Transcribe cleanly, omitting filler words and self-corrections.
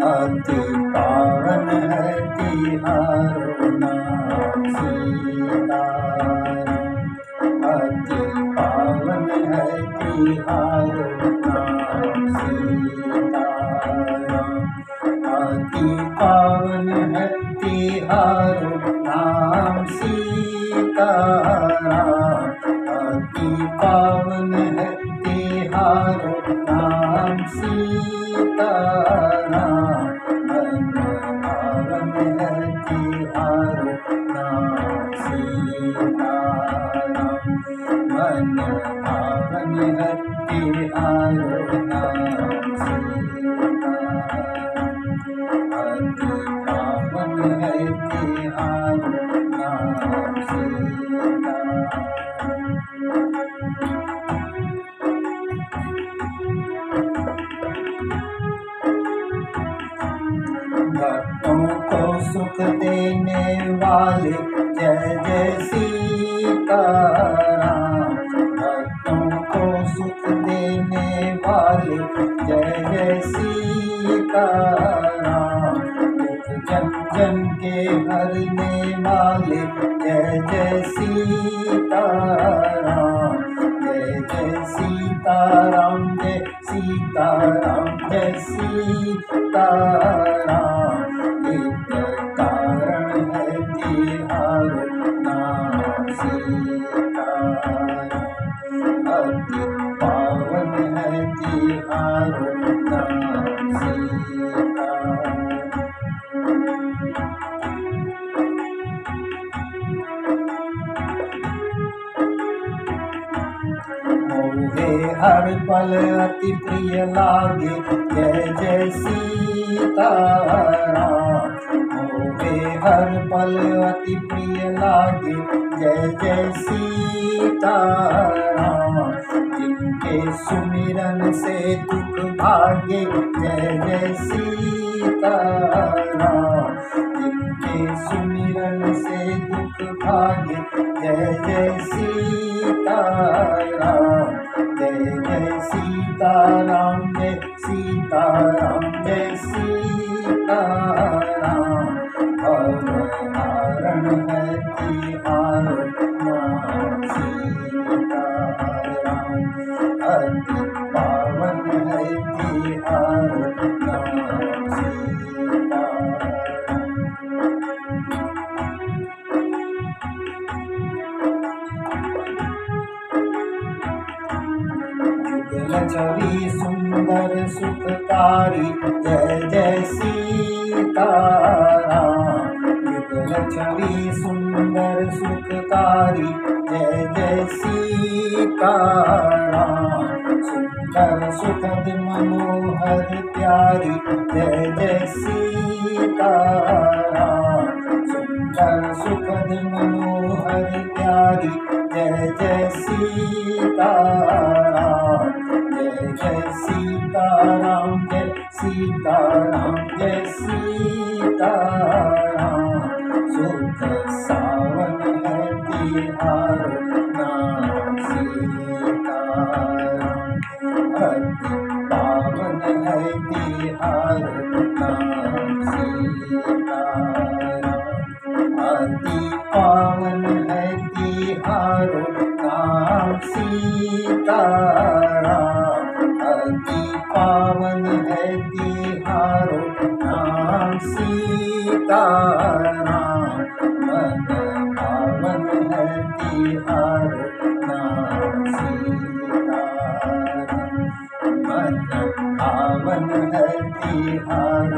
अति पावन है तिहारो नाम सीताराम। अति पावन है तिहारो नाम सीताराम। अति पावन है तिहारो नाम सीताराम। अति पावन है तिहारो नाम सीताराम। मन पावन है तिहारो नाम सीताराम। मन पावन है तिहारो नाम सीताराम। अति पावन है तिहारो नाम सीताराम। भक्तों को सुख देने वाले जय जय सीताराम। भक्तों को सुख देने वाले जय जय सीताराम। दुख जन जन के हरने वाले जय जय सीताराम। जय जय सीताराम जय सीताराम जय सीताराम। एक कारण है तिहारो नाम सीताराम। अति पावन है तिहारो नाम सीताराम। मोहे हर पल अति प्रिय लागे जय जय सीताराम। मोहे हर पल अति प्रिय लागे जय जय सीताराम। जिनके सुमिरन से दुख भागे जय जय सीताराम। जिनके सुमिरन से दुख भागे जय जय सीताराम। जय जय सीताराम जय सीताराम जय सीताराम। भवहारण है तिहारो नाम सीताराम। अति पावन है तिहारो नाम सीताराम। युगल छवि सुंदर सुखकारी जय जय सीताराम। युगल छवि सुंदर सुखकारी जय जय सीताराम। सुंदर सुखद मनोहर प्यारी जय जय सीताराम। सुंदर सुखद मनोहर प्यारी जय जय सीताराम। जय जय सीताराम जय सीताराम जय सीताराम। सुख सावन है तिहारो नाम सीताराम। अति पावन है तिहारो नाम सीताराम। अति पावन है तिहारो नाम सीताराम। अति पावन है तिहारो नाम सीताराम। मन पावन है तिहारो नाम सीताराम। मन पावन है तिहारो